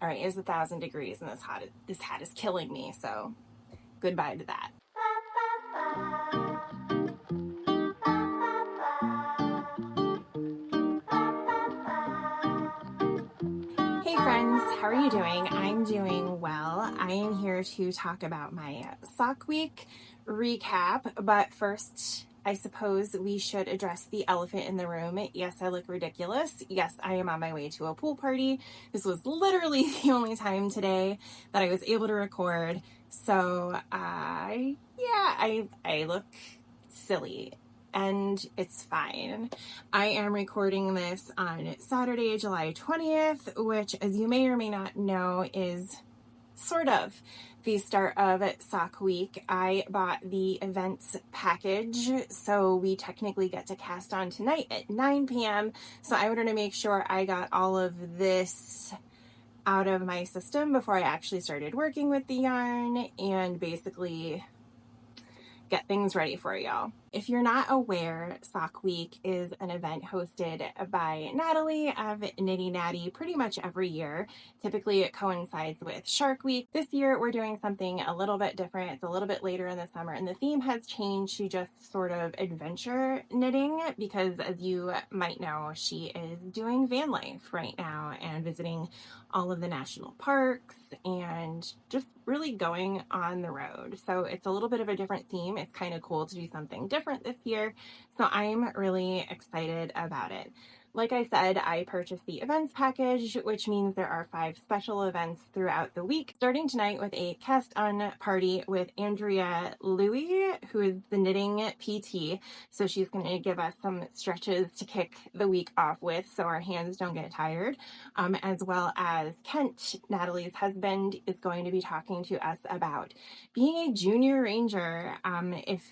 All right, it's 1,000 degrees and this hat is killing me, so goodbye to that. Hey friends, how are you doing? I'm doing well. I am here to talk about my sock week recap, but first, I suppose we should address the elephant in the room. Yes, I look ridiculous. Yes, I am on my way to a pool party. This was literally the only time today that I was able to record. So, I look silly and it's fine. I am recording this on Saturday, July 20th, which, as you may or may not know, is sort of the start of Sock Week. I bought the events package, so we technically get to cast on tonight at 9 p.m. So I wanted to make sure I got all of this out of my system before I actually started working with the yarn and basically get things ready for y'all. If you're not aware, Sock Week is an event hosted by Natalie of Nitty Natty pretty much every year. Typically it coincides with Shark Week. This year we're doing something a little bit different. It's a little bit later in the summer and the theme has changed to just sort of adventure knitting because, as you might know, she is doing van life right now and visiting all of the national parks and just really going on the road. So it's a little bit of a different theme. It's kind of cool to do something different this year. So I'm really excited about it. Like I said, I purchased the events package, which means there are 5 special events throughout the week, starting tonight with a cast on party with Andrea Louie, who is the knitting PT. So she's going to give us some stretches to kick the week off with so our hands don't get tired, as well as Kent, Natalie's husband, is going to be talking to us about being a junior ranger. If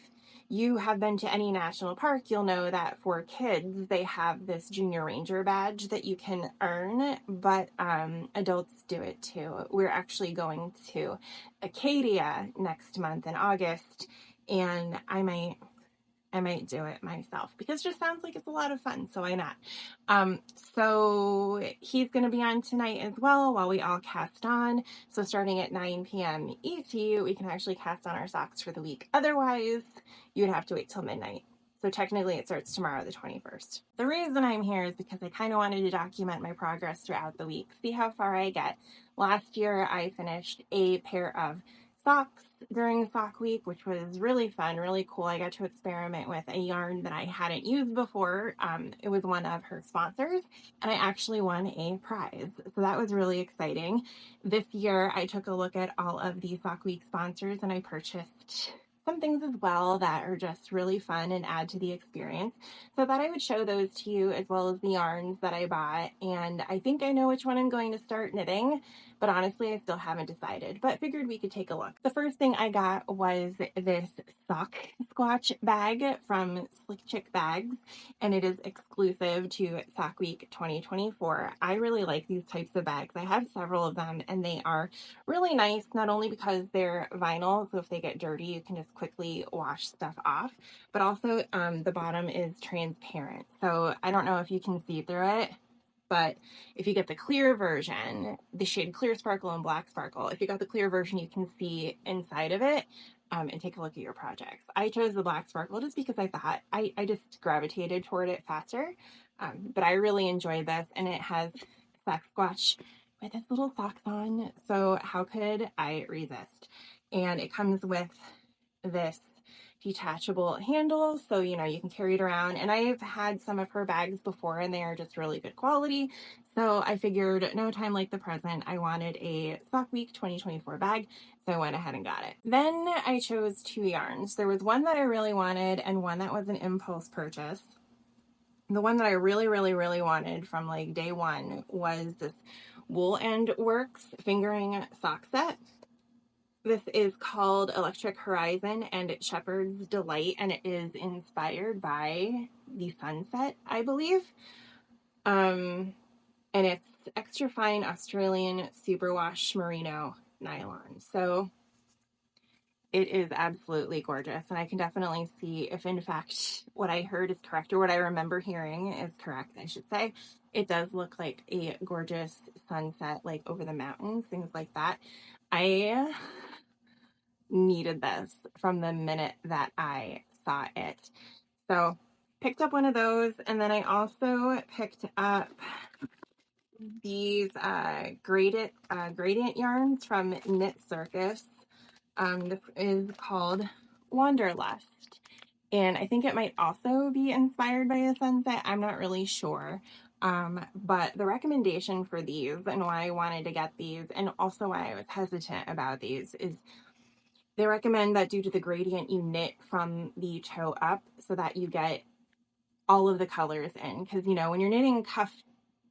you have been to any national park, you'll know that for kids, they have this junior ranger badge that you can earn, but adults do it too. We're actually going to Acadia next month in August, and I might do it myself because it just sounds like it's a lot of fun, so why not? So he's going to be on tonight as well while we all cast on. So starting at 9 p.m. ET, we can actually cast on our socks for the week. Otherwise, you would have to wait till midnight. So technically it starts tomorrow, the 21st. The reason I'm here is because I kind of wanted to document my progress throughout the week, see how far I get. Last year, I finished a pair of socks during Sock Week, which was really fun, really cool. I got to experiment with a yarn that I hadn't used before. It was one of her sponsors, and I actually won a prize. So that was really exciting. This year, I took a look at all of the Sock Week sponsors, and I purchased some things as well that are just really fun and add to the experience. So I thought I would show those to you as well as the yarns that I bought. And I think I know which one I'm going to start knitting, but honestly, I still haven't decided, but figured we could take a look. The first thing I got was this sock squatch bag from Slick Chick Bags, and it is exclusive to Sock Week 2024. I really like these types of bags. I have several of them, and they are really nice, not only because they're vinyl, so if they get dirty, you can just quickly wash stuff off, but also the bottom is transparent. So I don't know if you can see through it, but if you get the clear version, the shade Clear Sparkle and Black Sparkle, if you got the clear version, you can see inside of it and take a look at your projects. I chose the Black Sparkle just because I thought I just gravitated toward it faster, but I really enjoyed this, and it has sock squash with its little socks on, so how could I resist? And it comes with this detachable handle, so you can carry it around, and I've had some of her bags before and they are just really good quality, so I figured no time like the present, I wanted a Sock Week 2024 bag, so I went ahead and got it. Then I chose 2 yarns. There was one that I really wanted and one that was an impulse purchase. The one that I really wanted from like day one was this Wool and Works fingering sock set. This is called Electric Horizon and Shepherd's Delight, and it is inspired by the sunset, I believe. And it's extra fine Australian superwash merino nylon. So It is absolutely gorgeous, and I can definitely see if, in fact, what I heard is correct, or what I remember hearing is correct, I should say. It does look like a gorgeous sunset, like over the mountains, things like that. I needed this from the minute that I saw it. So, picked up one of those, and then I also picked up these gradient yarns from Knit Circus. This is called Wanderlust, and I think it might also be inspired by a sunset. I'm not really sure. But the recommendation for these and why I wanted to get these, and also why I was hesitant about these, is they recommend that due to the gradient, you knit from the toe up so that you get all of the colors in. Because, you know, when you're knitting cuff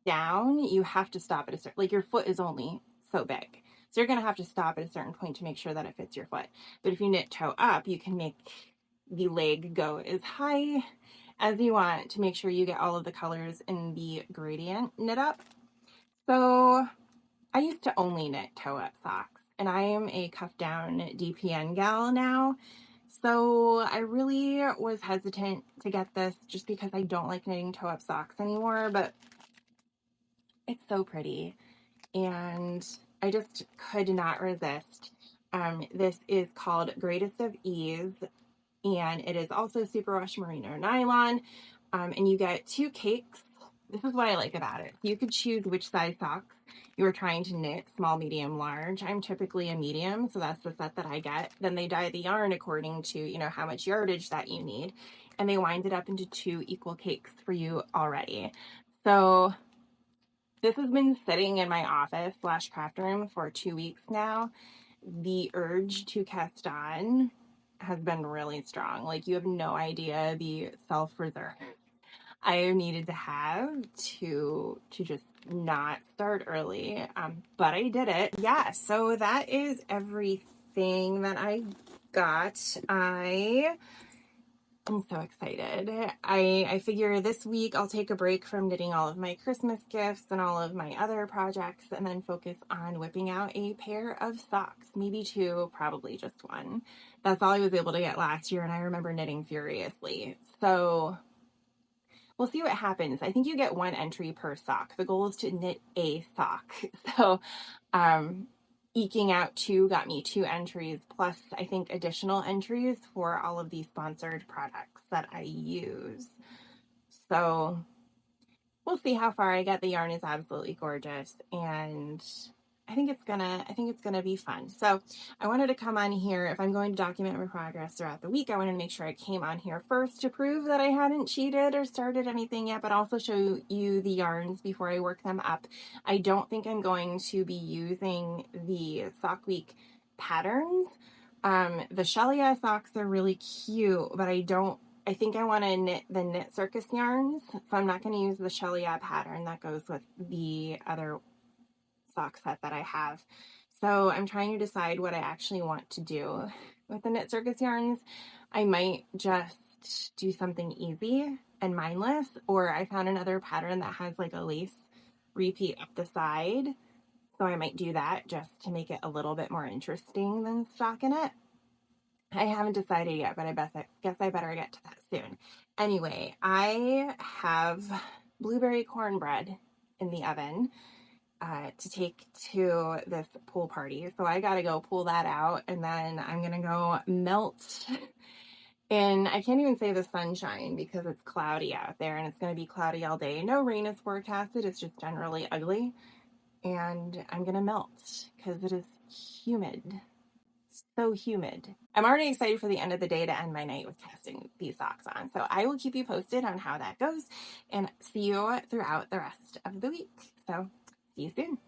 down, you have to stop at a certain, like your foot is only so big. So you're going to have to stop at a certain point to make sure that it fits your foot. But if you knit toe up, you can make the leg go as high as you want to make sure you get all of the colors in the gradient knit up. So I used to only knit toe up socks, and I am a cuff down DPN gal now. So I really was hesitant to get this just because I don't like knitting toe up socks anymore, but it's so pretty and I just could not resist. This is called Greatest of Ease, and it is also superwash merino nylon, and you get 2 cakes. This is what I like about it. You could choose which size socks you are trying to knit, small, medium, large. I'm typically a medium, so that's the set that I get. Then they dye the yarn according to, you know, how much yardage that you need, and they wind it up into 2 equal cakes for you already. So this has been sitting in my office / craft room for 2 weeks now. The urge to cast on has been really strong. Like, you have no idea the self-reserve I needed to have to just not start early. But I did it. Yeah, so that is everything that I got. I'm so excited. I figure this week I'll take a break from knitting all of my Christmas gifts and all of my other projects and then focus on whipping out a pair of socks. Maybe 2, probably just 1. That's all I was able to get last year, and I remember knitting furiously. So we'll see what happens. I think you get 1 entry per sock. The goal is to knit a sock. So eking out 2 got me 2 entries, plus I think additional entries for all of these sponsored products that I use. So we'll see how far I get. The yarn is absolutely gorgeous, and I think it's gonna be fun. So I wanted to come on here. If I'm going to document my progress throughout the week, I wanted to make sure I came on here first to prove that I hadn't cheated or started anything yet, but also show you the yarns before I work them up. I don't think I'm going to be using the Sock Week patterns. The Shelia socks are really cute, but I think I want to knit the Knit Circus yarns, so I'm not going to use the Shelia pattern that goes with the other sock set that I have. So I'm trying to decide what I actually want to do with the Knit Circus yarns. I might just do something easy and mindless, or I found another pattern that has like a lace repeat up the side. So I might do that just to make it a little bit more interesting than stockinette. I haven't decided yet, but I guess I better get to that soon. Anyway, I have blueberry cornbread in the oven to take to this pool party. So I gotta go pull that out, and then I'm gonna go melt in, I can't even say the sunshine because it's cloudy out there, and it's gonna be cloudy all day. No rain is forecasted, it's just generally ugly. And I'm gonna melt because it is humid. So humid. I'm already excited for the end of the day to end my night with casting these socks on. So I will keep you posted on how that goes and see you throughout the rest of the week. So see you soon.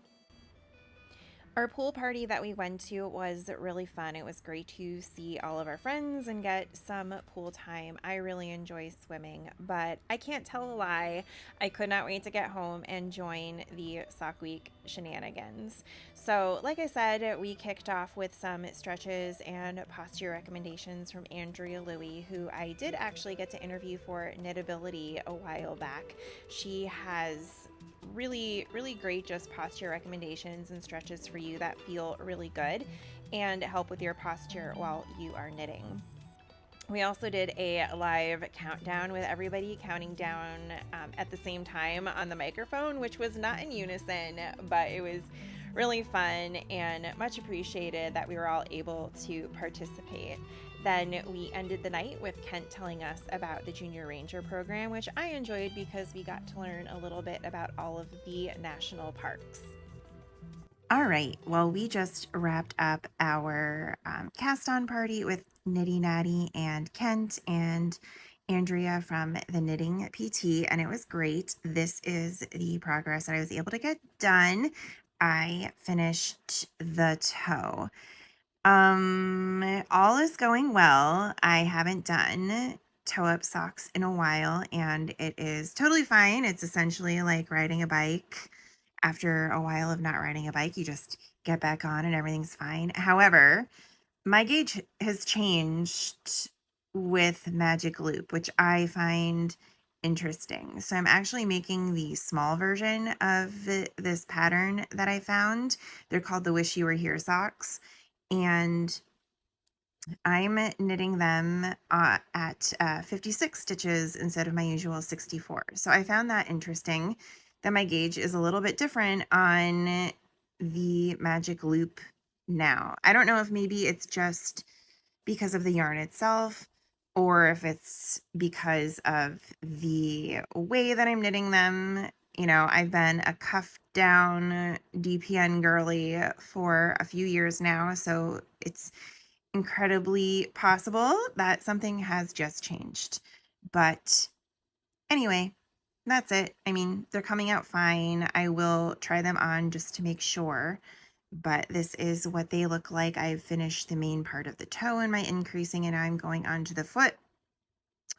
Our pool party that we went to was really fun. It was great to see all of our friends and get some pool time. I really enjoy swimming, but I can't tell a lie. I could not wait to get home and join the Sock Week shenanigans. So, like I said, we kicked off with some stretches and posture recommendations from Andrea Louie, who I did actually get to interview for Knitability a while back. She has really, really great just posture recommendations and stretches for you that feel really good and help with your posture while you are knitting. We also did a live countdown with everybody counting down at the same time on the microphone, which was not in unison, but it was really fun and much appreciated that we were all able to participate. Then we ended the night with Kent telling us about the Junior Ranger program, which I enjoyed because we got to learn a little bit about all of the national parks. All right. Well, we just wrapped up our cast on party with Nitty Natty and Kent and Andrea from the Knitting PT, and it was great. This is the progress that I was able to get done. I finished the toe. All is going well. I haven't done toe up socks in a while, and it is totally fine. It's essentially like riding a bike. After a while of not riding a bike, you just get back on and everything's fine. However, my gauge has changed with Magic Loop, which I find interesting. So I'm actually making the small version of this pattern that I found. They're called the Wish You Were Here socks. And I'm knitting them at 56 stitches instead of my usual 64. So I found that interesting that my gauge is a little bit different on the Magic Loop now. I don't know if maybe it's just because of the yarn itself or if it's because of the way that I'm knitting them. You know, I've been a cuff down DPN girly for a few years now, so it's incredibly possible that something has just changed. But anyway, that's it. I mean, they're coming out fine. I will try them on just to make sure. But this is what they look like. I've finished the main part of the toe in my increasing, and I'm going on to the foot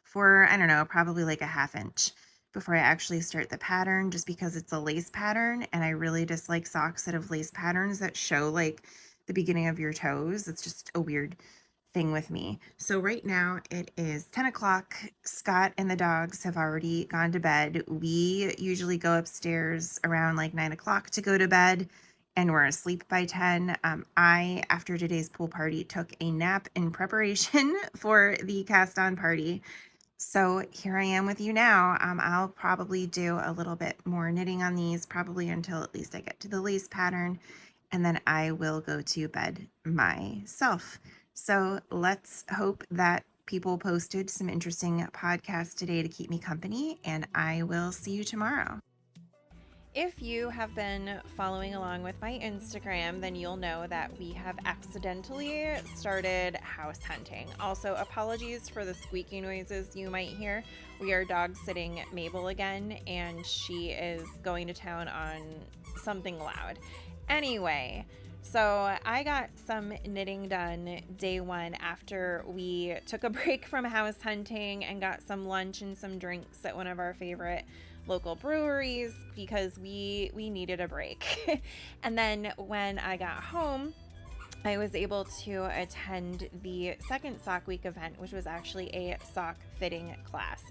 for, I don't know, probably like a ½ inch before I actually start the pattern, just because it's a lace pattern. And I really dislike socks that have lace patterns that show like the beginning of your toes. It's just a weird thing with me. So right now it is 10 o'clock. Scott and the dogs have already gone to bed. We usually go upstairs around like 9 o'clock to go to bed, and we're asleep by 10. I, after today's pool party, took a nap in preparation for the cast on party. So here I am with you now. I'll probably do a little bit more knitting on these, probably until at least I get to the lace pattern, and then I will go to bed myself. So let's hope that people posted some interesting podcasts today to keep me company, and I will see you tomorrow. If you have been following along with my Instagram, then you'll know that we have accidentally started house hunting. Also, apologies for the squeaky noises you might hear. We are dog sitting Mabel again, and she is going to town on something loud. Anyway, so I got some knitting done day one after we took a break from house hunting and got some lunch and some drinks at one of our favorite local breweries because we needed a break. And then when I got home, I was able to attend the second Sock Week event, which was actually a sock fitting class.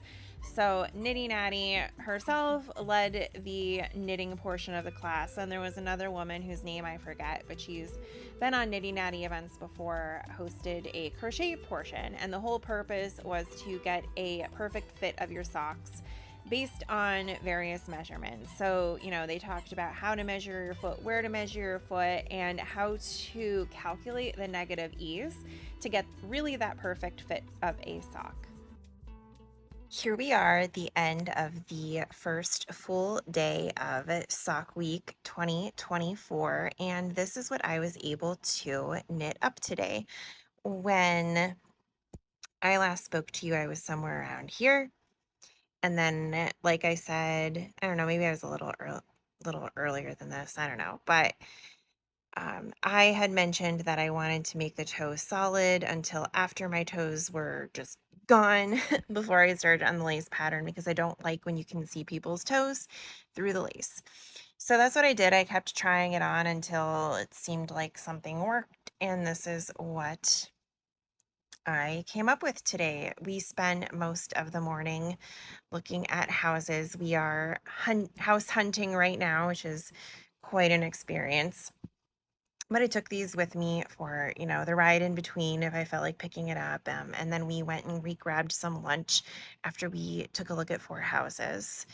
So Nitty Natty herself led the knitting portion of the class, and there was another woman whose name I forget, but she's been on Nitty Natty events before, hosted a crochet portion, and the whole purpose was to get a perfect fit of your socks based on various measurements. So, you know, they talked about how to measure your foot, where to measure your foot, and how to calculate the negative ease to get really that perfect fit of a sock. Here we are at the end of the first full day of Sock Week 2024, and this is what I was able to knit up today. When I last spoke to you, I was somewhere around here. And then, like I said, I don't know, maybe I was a little earlier than this. I don't know. But I had mentioned that I wanted to make the toes solid until after my toes were just gone before I started on the lace pattern, because I don't like when you can see people's toes through the lace. So that's what I did. I kept trying it on until it seemed like something worked. And this is what I came up with today. We spent most of the morning looking at houses. We are house hunting right now, which is quite an experience. But I took these with me for, the ride in between if I felt like picking it up. And then we went and we grabbed some lunch after we took a look at 4 houses.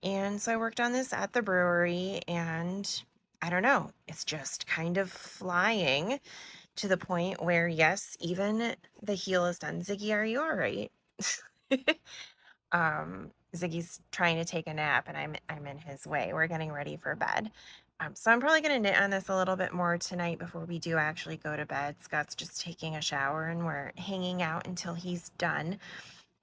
And so I worked on this at the brewery, and I don't know, it's just kind of flying to the point where, yes, even the heel is done. Ziggy, are you all right? Ziggy's trying to take a nap, and I'm in his way. We're getting ready for bed. So I'm probably gonna knit on this a little bit more tonight before we do actually go to bed. Scott's just taking a shower, and we're hanging out until he's done.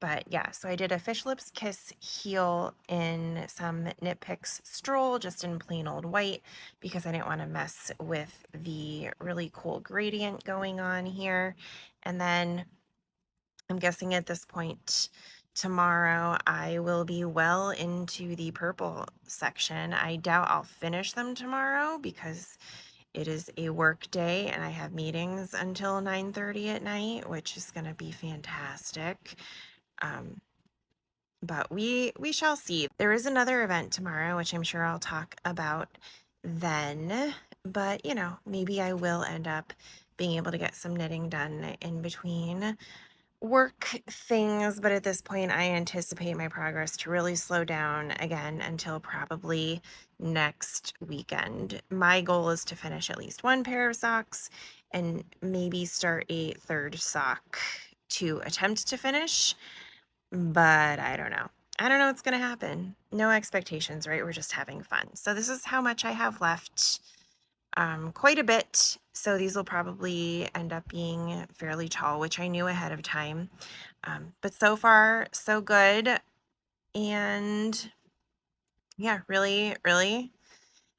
But yeah, so I did a Fish Lips Kiss heel in some Knit Picks Stroll, just in plain old white, because I didn't want to mess with the really cool gradient going on here. And then I'm guessing at this point tomorrow I will be well into the purple section. I doubt I'll finish them tomorrow because it is a work day and I have meetings until 9:30 at night, which is going to be fantastic. But we shall see. There is another event tomorrow, which I'm sure I'll talk about then. But, maybe I will end up being able to get some knitting done in between work things. But at this point, I anticipate my progress to really slow down again until probably next weekend. My goal is to finish at least one pair of socks and maybe start a third sock to attempt to finish. But I don't know. I don't know what's going to happen. No expectations, right? We're just having fun. So this is how much I have left. Quite a bit. So these will probably end up being fairly tall, which I knew ahead of time. But so far, so good. And yeah, really, really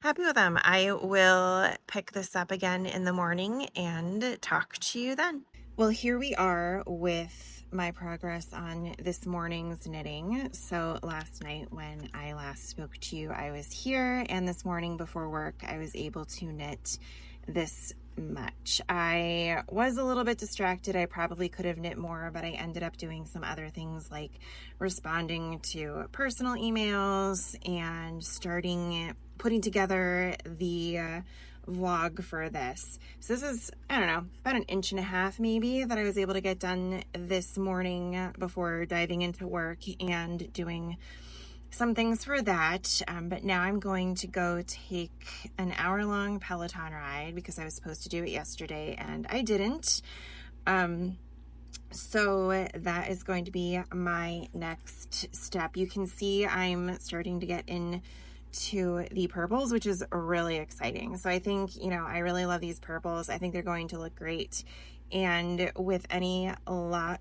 happy with them. I will pick this up again in the morning and talk to you then. Well, here we are with my progress on this morning's knitting. So last night when I last spoke to you, I was here, and this morning before work, I was able to knit this much. I was a little bit distracted. I probably could have knit more, but I ended up doing some other things like responding to personal emails and putting together the vlog for this. So this is, I don't know, about 1.5 inches maybe that I was able to get done this morning before diving into work and doing some things for that. But now I'm going to go take an hour-long Peloton ride because I was supposed to do it yesterday and I didn't. So that is going to be my next step. You can see I'm starting to get into the purples, which is really exciting. So I think, I really love these purples. I think they're going to look great. And with any luck,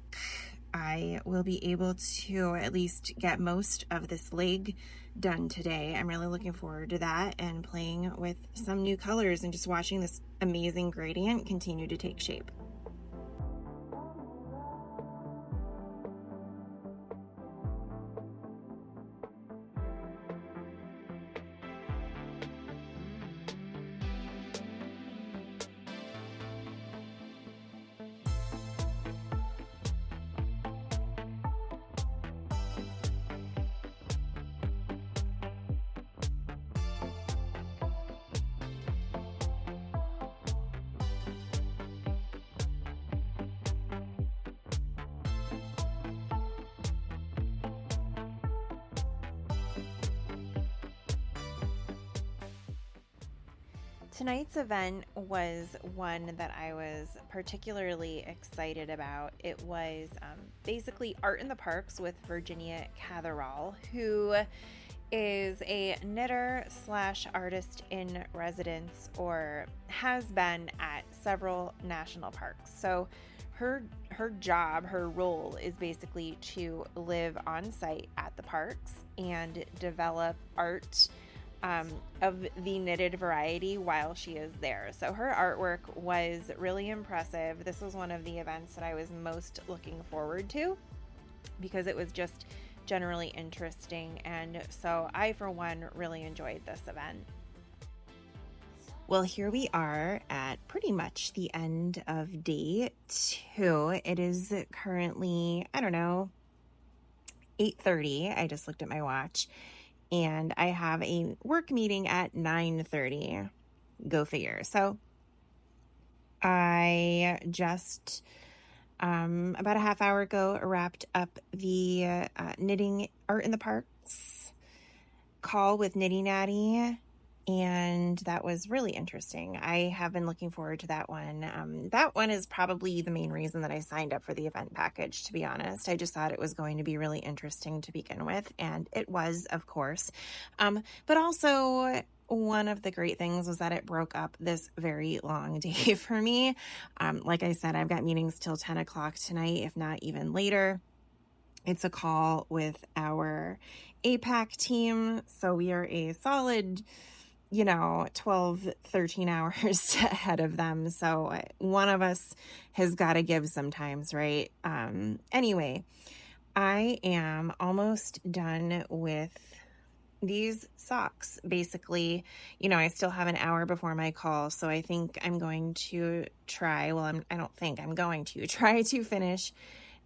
I will be able to at least get most of this leg done today. I'm really looking forward to that and playing with some new colors and just watching this amazing gradient continue to take shape. Tonight's event was one that I was particularly excited about. It was basically Art in the Parks with Virginia Catherall, who is a knitter / artist in residence, or has been at several national parks. So her job, her role is basically to live on site at the parks and develop art of the knitted variety while she is there. So her artwork was really impressive. This was one of the events that I was most looking forward to because it was just generally interesting, and so I for one really enjoyed this event. Well, here we are at pretty much the end of day 2. It is currently, I don't know, 8:30. I just looked at my watch, and I have a work meeting at 9:30. Go figure. So I just about a half hour ago wrapped up the knitting art in the parks call with Nitty Natty, and that was really interesting. I have been looking forward to that one. That one is probably the main reason that I signed up for the event package, to be honest. I just thought it was going to be really interesting to begin with, and it was, of course. But also, one of the great things was that it broke up this very long day for me. Like I said, I've got meetings till 10 o'clock tonight, if not even later. It's a call with our APAC team. So we are a solid, 12, 13 hours ahead of them. So one of us has got to give sometimes, right? Anyway, I am almost done with these socks. Basically, I still have an hour before my call. So I think I'm going to try, I don't think I'm going to try to finish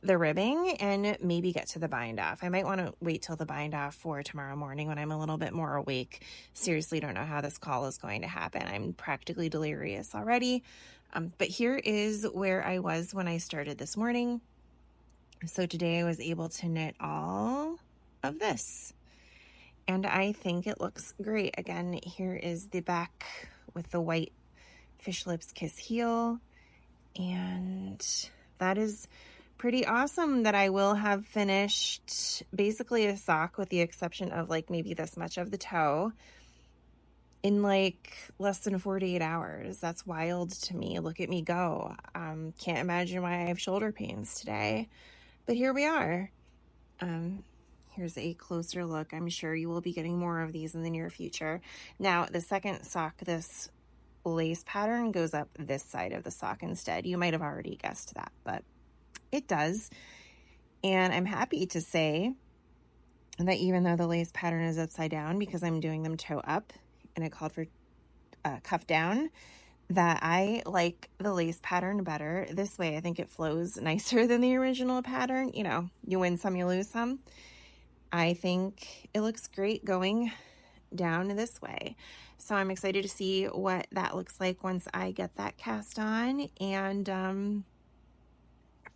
the ribbing and maybe get to the bind off. I might want to wait till the bind off for tomorrow morning when I'm a little bit more awake. Seriously, don't know how this call is going to happen. I'm practically delirious already. But here is where I was when I started this morning. So today I was able to knit all of this, and I think it looks great. Again, here is the back with the white Fish Lips Kiss heel, and that is pretty awesome that I will have finished basically a sock with the exception of like maybe this much of the toe in like less than 48 hours. That's wild to me. Look at me go. Can't imagine why I have shoulder pains today, but here we are. Here's a closer look. I'm sure you will be getting more of these in the near future. Now, the second sock, this lace pattern goes up this side of the sock instead. You might have already guessed that, but it does. And I'm happy to say that even though the lace pattern is upside down, because I'm doing them toe up and it called for cuff down, that I like the lace pattern better this way. I think it flows nicer than the original pattern. You win some, you lose some. I think it looks great going down this way. So I'm excited to see what that looks like once I get that cast on. And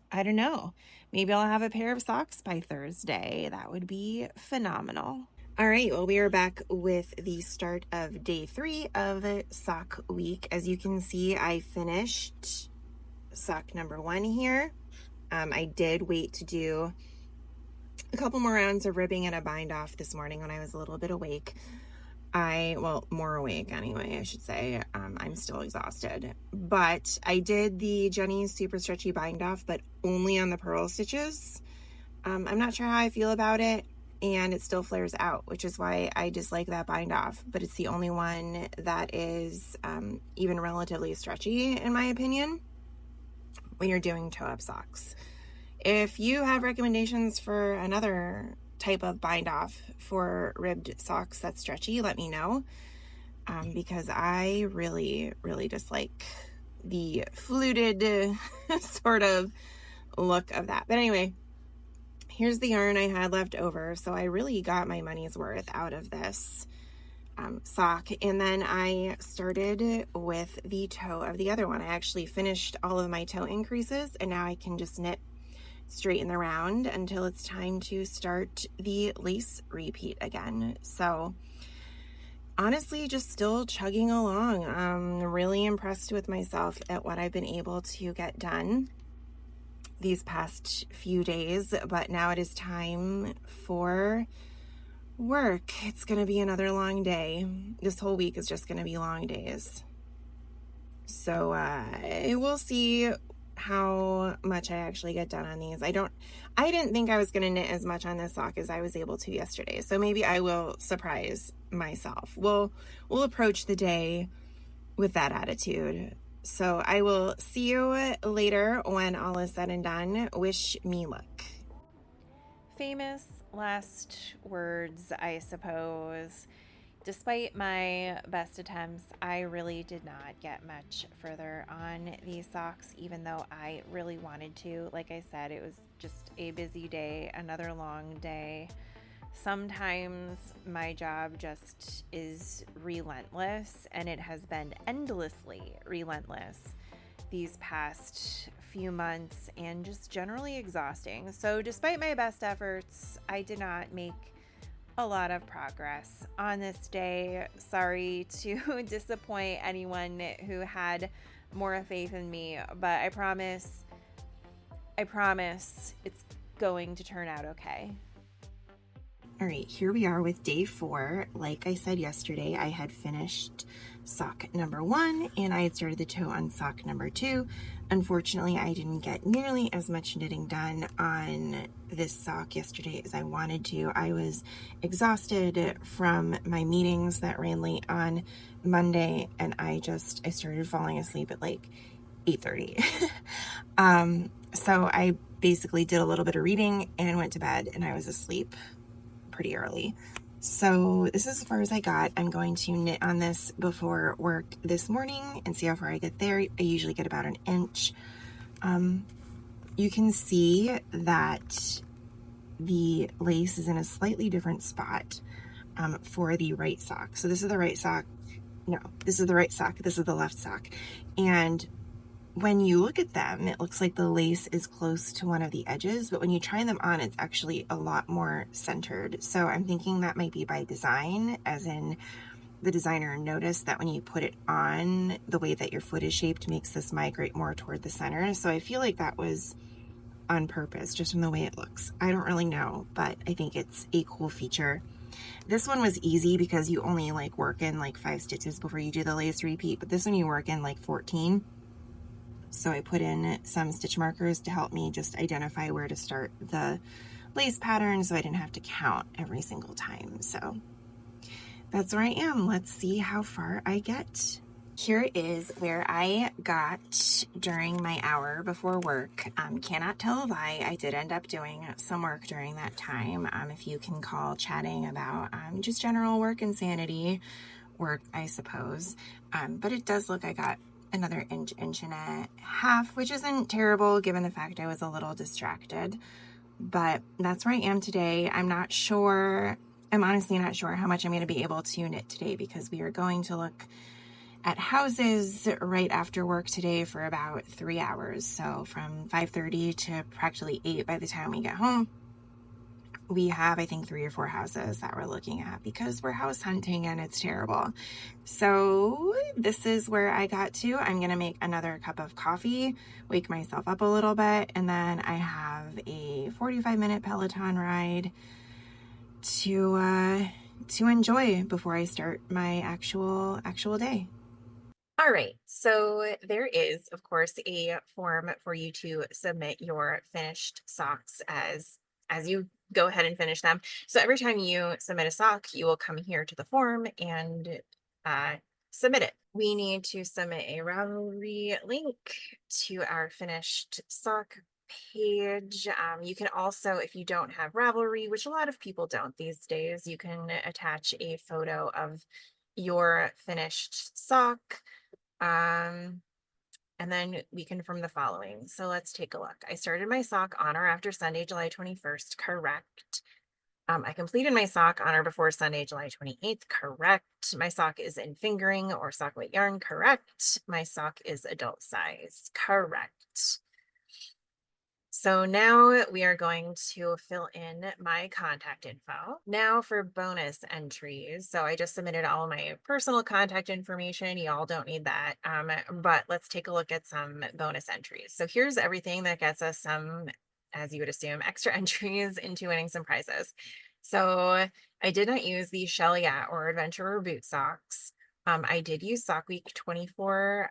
I don't know, maybe I'll have a pair of socks by Thursday. That would be phenomenal. All right, well, we are back with the start of day 3 of sock week. As you can see, I finished sock number 1 here. I did wait to do a couple more rounds of ribbing and a bind off this morning when I was a little bit awake. More awake anyway, I should say. I'm still exhausted, but I did the Jenny's super stretchy bind off, but only on the purl stitches. I'm not sure how I feel about it, and it still flares out, which is why I dislike that bind off, but it's the only one that is even relatively stretchy, in my opinion, when you're doing toe up socks. If you have recommendations for another type of bind off for ribbed socks that's stretchy, let me know, because I really dislike the fluted sort of look of that. But anyway, here's the yarn I had left over, so I really got my money's worth out of this sock. And then I started with the toe of the other one. I actually finished all of my toe increases, and now I can just knit straighten the round until it's time to start the lace repeat again. So honestly, just still chugging along. I'm really impressed with myself at what I've been able to get done these past few days, but now it is time for work. It's gonna be another long day. This whole week is just gonna be long days. So we'll see how much I actually get done on these. I didn't think I was going to knit as much on this sock as I was able to yesterday. So maybe I will surprise myself. We'll approach the day with that attitude. So I will see you later when all is said and done. Wish me luck. Famous last words, I suppose. Despite my best attempts, I really did not get much further on these socks, even though I really wanted to. Like I said, it was just a busy day, another long day. Sometimes my job just is relentless, and it has been endlessly relentless these past few months and just generally exhausting. So, despite my best efforts, I did not make a lot of progress on this day. Sorry to disappoint anyone who had more faith in me, but I promise it's going to turn out okay. All right, here we are with day 4. Like I said yesterday, I had finished sock number 1 and I had started the toe on sock number 2. Unfortunately, I didn't get nearly as much knitting done on this sock yesterday as I wanted to. I was exhausted from my meetings that ran late on Monday, and I started falling asleep at like 8:30. So I basically did a little bit of reading and went to bed, and I was asleep pretty early. So this is as far as I got. I'm going to knit on this before work this morning and see how far I get there. I usually get about an inch. You can see that the lace is in a slightly different spot for the right sock. So this is the right sock. No, this is the right sock. This is the left sock. And when you look at them, it looks like the lace is close to one of the edges, but when you try them on, it's actually a lot more centered. So I'm thinking that might be by design, as in the designer noticed that when you put it on, the way that your foot is shaped makes this migrate more toward the center. So I feel like that was on purpose, just from the way it looks. I don't really know, but I think it's a cool feature. This one was easy because you only like work in like 5 stitches before you do the lace repeat, but this one you work in like 14. So I put in some stitch markers to help me just identify where to start the lace pattern so I didn't have to count every single time. So that's where I am. Let's see how far I get. Here is where I got during my hour before work. Cannot tell a lie, I did end up doing some work during that time. If you can call chatting about just general work insanity work, I suppose. But it does look I got another inch and a half, which isn't terrible given the fact I was a little distracted. But that's where I am today. I'm honestly not sure how much I'm going to be able to knit today, because we are going to look at houses right after work today for about 3 hours. So from 5:30 to practically 8 by the time we get home. We have, I think, 3 or 4 houses that we're looking at because we're house hunting and it's terrible. So this is where I got to. I'm going to make another cup of coffee, wake myself up a little bit, and then I have a 45-minute Peloton ride to enjoy before I start my actual day. All right, so there is, of course, a form for you to submit your finished socks as you go ahead and finish them. So every time you submit a sock, you will come here to the form and submit it. We need to submit a Ravelry link to our finished sock page. You can also, if you don't have Ravelry, which a lot of people don't these days, you can attach a photo of your finished sock. And then we confirm the following. So let's take a look. I started my sock on or after Sunday, July 21st, correct. I completed my sock on or before Sunday, July 28th, correct. My sock is in fingering or sock weight yarn, correct. My sock is adult size, correct. So now we are going to fill in my contact info. Now for bonus entries. So I just submitted all of my personal contact information. Y'all don't need that. But let's take a look at some bonus entries. So here's everything that gets us some, as you would assume, extra entries into winning some prizes. So I did not use the Shelly or Adventurer boot socks. I did use Sock Week 24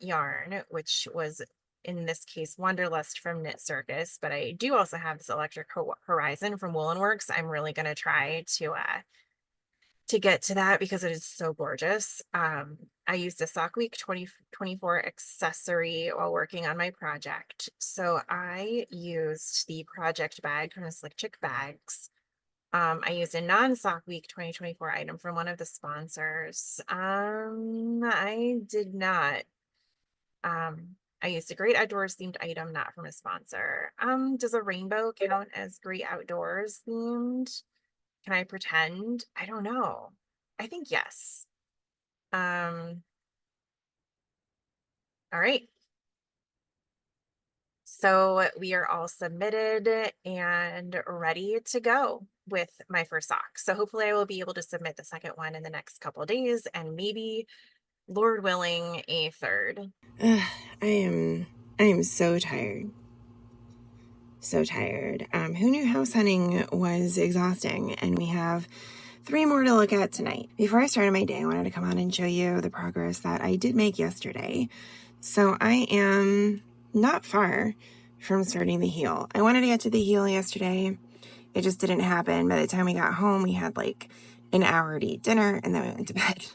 yarn, which was in this case Wanderlust from Knit Circus, but I do also have this Electric Horizon from Woolen Works. I'm really going to try to get to that because it is so gorgeous. I used a Sock Week 2024 accessory while working on my project. So I used the project bag from the Slick Chick Bags. I used a non-sock week 2024 item from one of the sponsors. I did not. I used a great outdoors themed item, not from a sponsor. Does a rainbow count as great outdoors themed? Can I pretend? I don't know. I think yes. All right. So we are all submitted and ready to go with my first sock. So hopefully I will be able to submit the second one in the next couple of days and maybe, Lord willing, a third. Ugh, I am so tired. So tired. Who knew house hunting was exhausting? And we have 3 more to look at tonight. Before I started my day, I wanted to come on and show you the progress that I did make yesterday. So I am not far from starting the heel. I wanted to get to the heel yesterday. It just didn't happen. By the time we got home, we had like an hour to eat dinner and then we went to bed.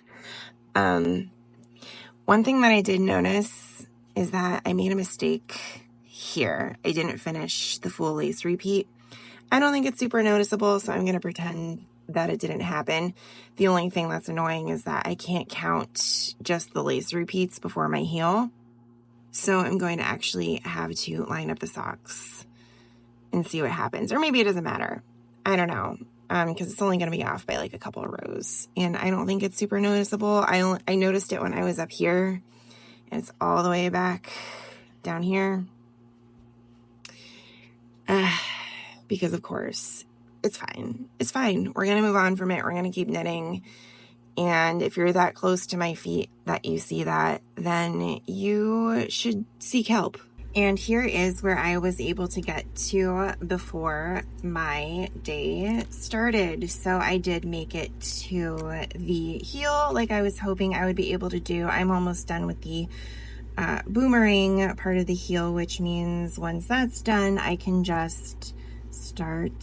One thing that I did notice is that I made a mistake here. I didn't finish the full lace repeat. I don't think it's super noticeable, so I'm going to pretend that it didn't happen. The only thing that's annoying is that I can't count just the lace repeats before my heel. So I'm going to actually have to line up the socks and see what happens. Or maybe it doesn't matter. I don't know. Because it's only going to be off by like a couple of rows. And I don't think it's super noticeable. I noticed it when I was up here. And it's all the way back down here. Because of course, it's fine. It's fine. We're going to move on from it. We're going to keep knitting. And if you're that close to my feet that you see that, then you should seek help. And here is where I was able to get to before my day started. So I did make it to the heel like I was hoping I would be able to do. I'm almost done with the boomerang part of the heel, which means once that's done, I can just start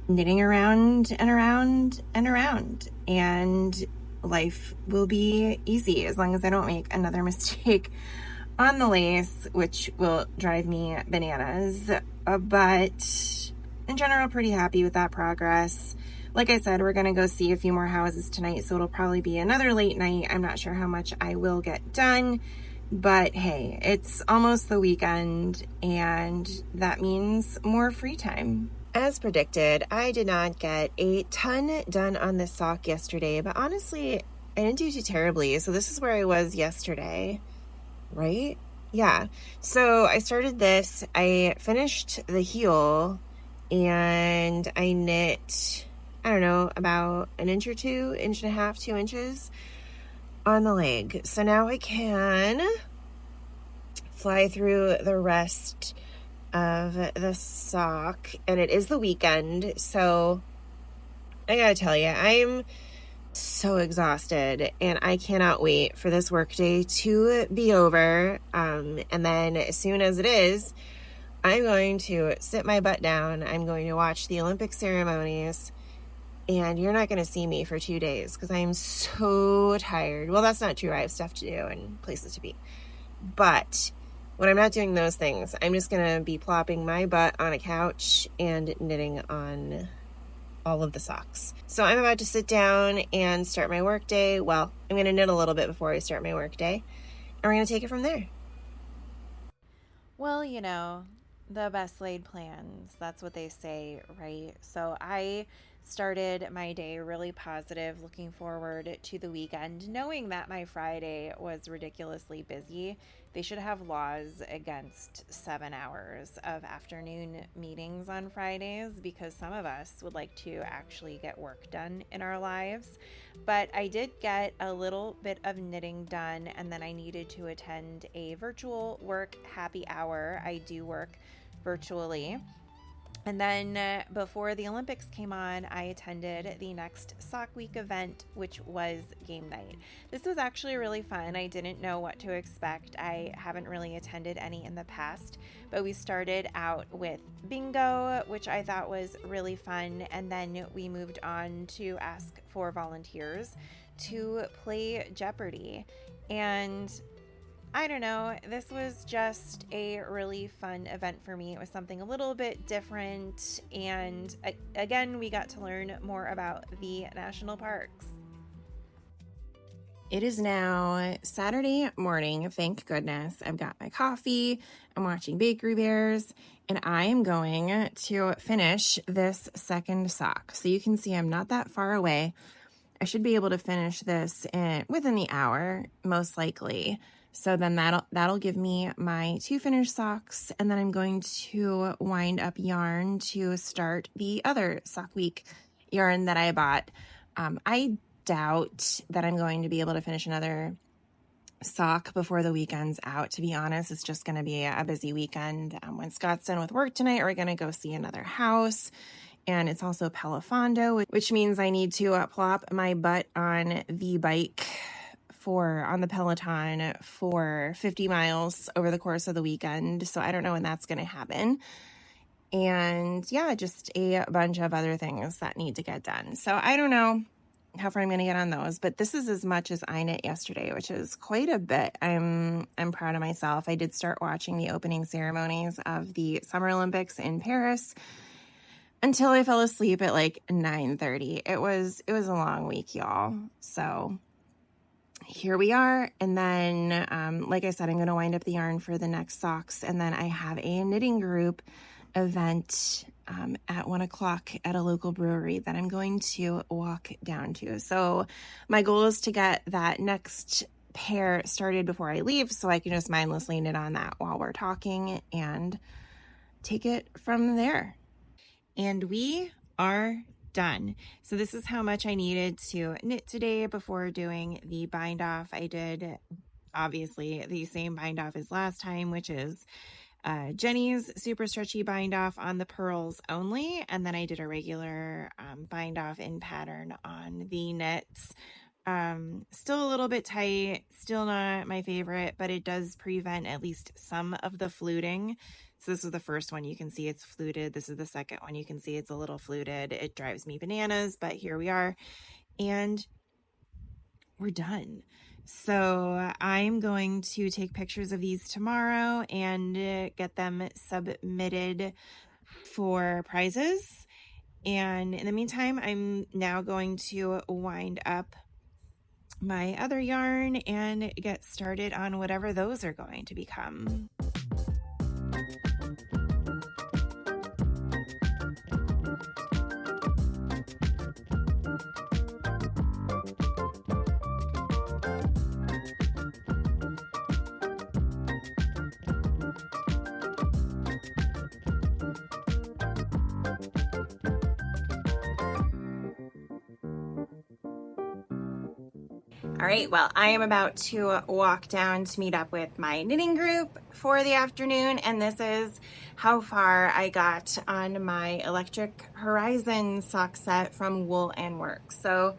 knitting around and around and around. And life will be easy as long as I don't make another mistake on the lace, which will drive me bananas. But in general, pretty happy with that progress. Like I said, we're going to go see a few more houses tonight, so it'll probably be another late night. I'm not sure how much I will get done, but hey, it's almost the weekend, and that means more free time. As predicted, I did not get a ton done on this sock yesterday, but honestly, I didn't do too terribly. So this is where I was yesterday. Right? Yeah. So I started this, I finished the heel, and I knit, I don't know, about an inch or 2, inch and a half, 2 inches on the leg. So now I can fly through the rest of the sock, and it is the weekend. So I gotta tell you, I'm so exhausted, and I cannot wait for this workday to be over. And then as soon as it is, I'm going to sit my butt down. I'm going to watch the Olympic ceremonies, and you're not going to see me for 2 days because I'm so tired. Well, that's not true. I have stuff to do and places to be. But when I'm not doing those things, I'm just going to be plopping my butt on a couch and knitting on all of the socks. So I'm about to sit down and start my work day. Well, I'm going to knit a little bit before I start my work day, and we're going to take it from there. Well, you know, the best laid plans. That's what they say, right? So I started my day really positive, looking forward to the weekend, knowing that my Friday was ridiculously busy. They should have laws against 7 hours of afternoon meetings on Fridays because some of us would like to actually get work done in our lives. But I did get a little bit of knitting done, and then I needed to attend a virtual work happy hour. I do work virtually. And then before the Olympics came on, I attended the next Sock Week event, which was game night. This was actually really fun. I didn't know what to expect. I haven't really attended any in the past, but we started out with bingo, which I thought was really fun. And then we moved on to ask for volunteers to play Jeopardy. And I don't know. This was just a really fun event for me. It was something a little bit different. And again, we got to learn more about the national parks. It is now Saturday morning. Thank goodness. I've got my coffee. I'm watching Bakery Bears, and I am going to finish this second sock. So you can see I'm not that far away. I should be able to finish this within the hour, most likely. So then that'll give me my 2 finished socks, and then I'm going to wind up yarn to start the other sock week yarn that I bought. I doubt that I'm going to be able to finish another sock before the weekend's out. To be honest, it's just going to be a busy weekend. When Scott's done with work tonight, we're going to go see another house. And it's also Pelafondo, which means I need to plop my butt on the bike on the Peloton for 50 miles over the course of the weekend. So I don't know when that's going to happen. And yeah, just a bunch of other things that need to get done. So I don't know how far I'm going to get on those, but this is as much as I knit yesterday, which is quite a bit. I'm proud of myself. I did start watching the opening ceremonies of the Summer Olympics in Paris until I fell asleep at like 9:30. It was a long week, y'all. So here we are. And then, like I said, I'm going to wind up the yarn for the next socks. And then I have a knitting group event at 1:00 at a local brewery that I'm going to walk down to. So my goal is to get that next pair started before I leave so I can just mindlessly knit on that while we're talking and take it from there. And we are done. So this is how much I needed to knit today before doing the bind off. I did obviously the same bind off as last time, which is Jenny's super stretchy bind off on the pearls only, and then I did a regular bind off in pattern on the knits. Still a little bit tight, still not my favorite, but it does prevent at least some of the fluting. So this is the first one, you can see it's fluted. This is the second one, you can see it's a little fluted. It drives me bananas, but here we are, and we're done. So I'm going to take pictures of these tomorrow and get them submitted for prizes. And in the meantime, I'm now going to wind up my other yarn and get started on whatever those are going to become. All right, well, I am about to walk down to meet up with my knitting group for the afternoon, and this is how far I got on my Electric Horizon sock set from Wool and Work. So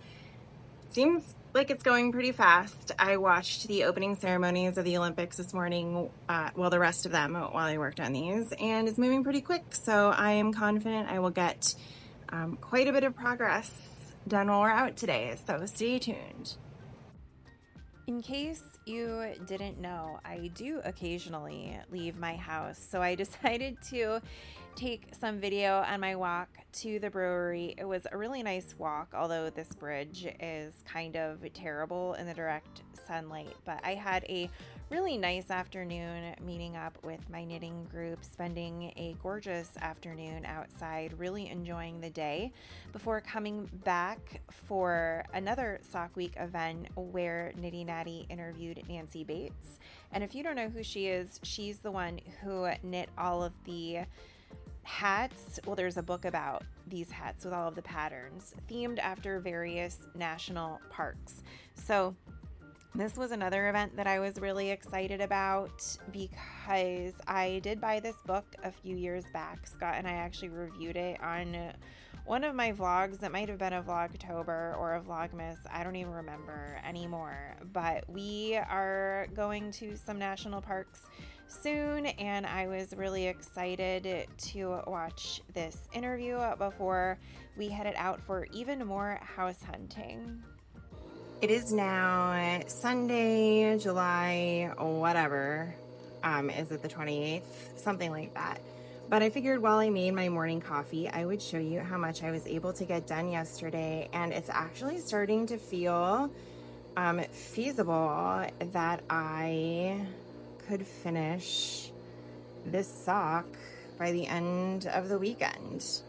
it seems like it's going pretty fast. I watched the opening ceremonies of the Olympics this morning, the rest of them while I worked on these, and it's moving pretty quick. So I am confident I will get quite a bit of progress done while we're out today. So stay tuned. In case you didn't know, I do occasionally leave my house, so I decided to take some video on my walk to the brewery. It was a really nice walk, although this bridge is kind of terrible in the direct sunlight, but I had a really nice afternoon meeting up with my knitting group, spending a gorgeous afternoon outside, really enjoying the day before coming back for another Sock Week event where Nitty Natty interviewed Nancy Bates. And if you don't know who she is, she's the one who knit all of the hats. Well, there's a book about these hats with all of the patterns themed after various national parks. So this was another event that I was really excited about because I did buy this book a few years back. Scott and I actually reviewed it on one of my vlogs. It might have been a Vlogtober or a Vlogmas. I don't even remember anymore. But we are going to some national parks soon, and I was really excited to watch this interview before we headed out for even more house hunting. It is now Sunday, July, whatever. Is it the 28th? Something like that. But I figured while I made my morning coffee, I would show you how much I was able to get done yesterday. And it's actually starting to feel feasible that I could finish this sock by the end of the weekend.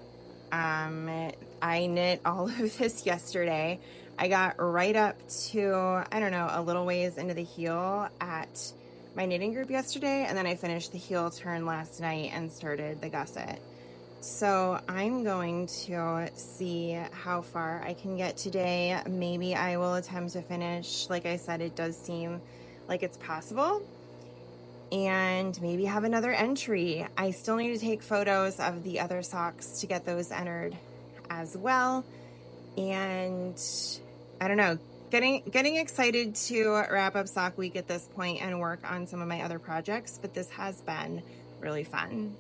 I knit all of this yesterday. I got right up to, I don't know, a little ways into the heel at my knitting group yesterday, and then I finished the heel turn last night and started the gusset. So I'm going to see how far I can get today. Maybe I will attempt to finish. Like I said, it does seem like it's possible. And maybe have another entry. I still need to take photos of the other socks to get those entered as well. And I don't know, getting excited to wrap up sock week at this point and work on some of my other projects, but this has been really fun.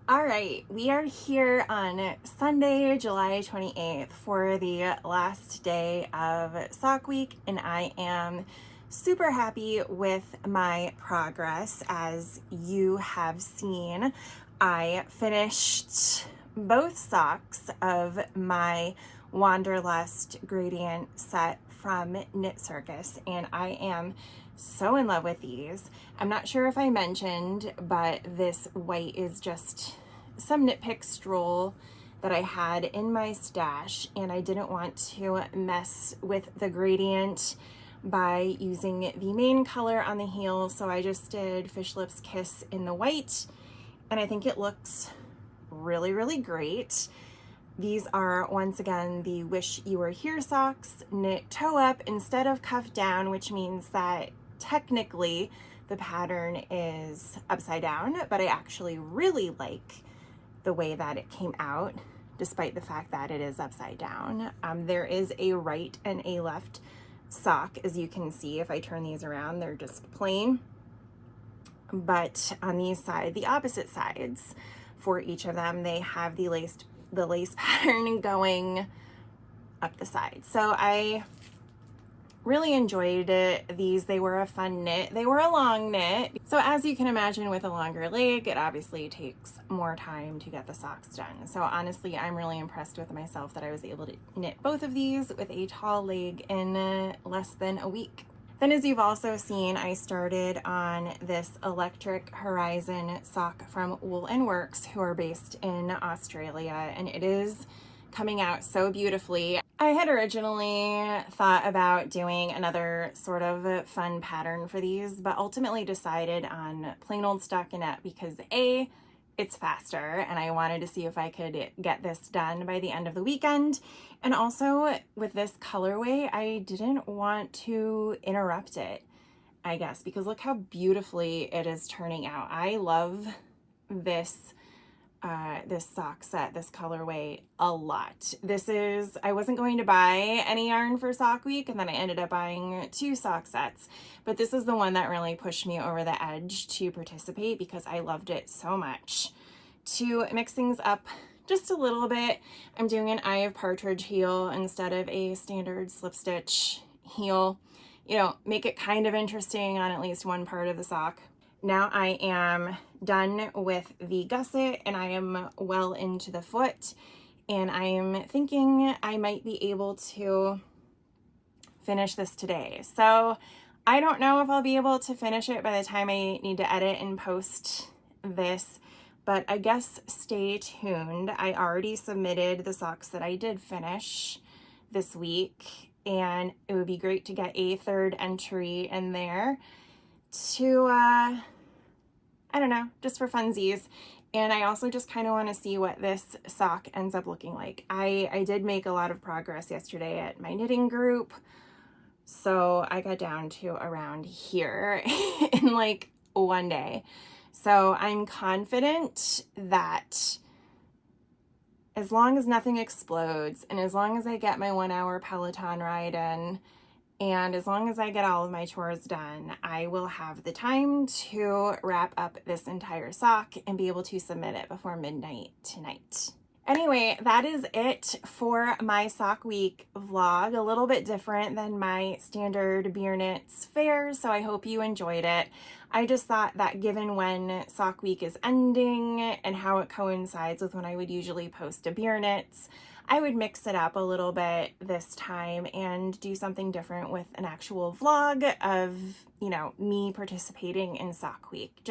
All right, we are here on Sunday, July 28th for the last day of sock week, and I am super happy with my progress. As you have seen, I finished both socks of my Wanderlust gradient set from Knit Circus, and I am so in love with these. I'm not sure if I mentioned, but this white is just some Knitpick Stroll that I had in my stash, and I didn't want to mess with the gradient by using the main color on the heel, so I just did Fish Lips Kiss in the white, and I think it looks really, really great. These are, once again, the Wish You Were Here socks, knit toe up instead of cuff down, which means that technically the pattern is upside down, but I actually really like the way that it came out, despite the fact that it is upside down. There is a right and a left sock, as you can see. If I turn these around, they're just plain, but on these sides, the opposite sides for each of them, they have the lace pattern going up the side. So I really enjoyed these. They were a fun knit. They were a long knit. So as you can imagine, with a longer leg, it obviously takes more time to get the socks done. So honestly, I'm really impressed with myself that I was able to knit both of these with a tall leg in less than a week. Then, as you've also seen, I started on this Electric Horizon sock from Wool & Works, who are based in Australia, and it is coming out so beautifully. I had originally thought about doing another sort of fun pattern for these, but ultimately decided on plain old stockinette because A, it's faster, and I wanted to see if I could get this done by the end of the weekend. And also with this colorway, I didn't want to interrupt it, I guess, because look how beautifully it is turning out. I love this this sock set, this colorway, a lot. I wasn't going to buy any yarn for sock week, and then I ended up buying 2 sock sets, but this is the one that really pushed me over the edge to participate because I loved it so much. To mix things up just a little bit, I'm doing an Eye of Partridge heel instead of a standard slip stitch heel. You know, make it kind of interesting on at least one part of the sock. Now I am done with the gusset and I am well into the foot, and I am thinking I might be able to finish this today. So I don't know if I'll be able to finish it by the time I need to edit and post this, but I guess stay tuned. I already submitted the socks that I did finish this week, and it would be great to get a 3rd entry in there to, I don't know, just for funsies. And I also just kind of want to see what this sock ends up looking like. I did make a lot of progress yesterday at my knitting group, so I got down to around here in like one day. So I'm confident that as long as nothing explodes, and as long as I get my 1-hour Peloton ride in, and as long as I get all of my chores done, I will have the time to wrap up this entire sock and be able to submit it before midnight tonight. Anyway, that is it for my sock week vlog. A little bit different than my standard Beer Knits fairs, so I hope you enjoyed it. I just thought that given when sock week is ending and how it coincides with when I would usually post a Beer Knits, I would mix it up a little bit this time and do something different with an actual vlog of, you know, me participating in sock week.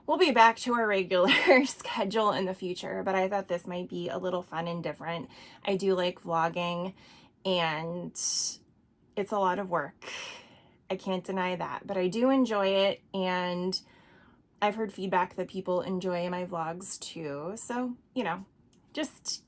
We'll be back to our regular schedule in the future, but I thought this might be a little fun and different. I do like vlogging, and it's a lot of work. I can't deny that, but I do enjoy it, and I've heard feedback that people enjoy my vlogs too. So, you know, just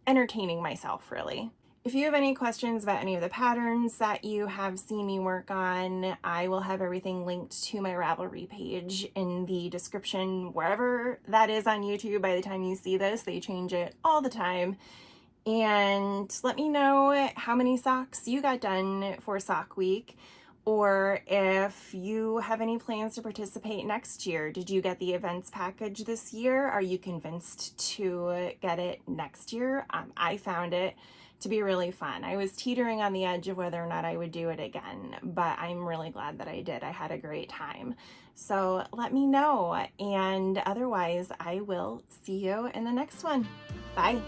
entertaining myself, really. If you have any questions about any of the patterns that you have seen me work on, I will have everything linked to my Ravelry page in the description, wherever that is on YouTube. By the time you see this, they change it all the time. And let me know how many socks you got done for Sock Week, or if you have any plans to participate next year. Did you get the events package this year? Are you convinced to get it next year? I found it to be really fun. I was teetering on the edge of whether or not I would do it again, but I'm really glad that I did. I had a great time. So let me know, and otherwise I will see you in the next one. Bye.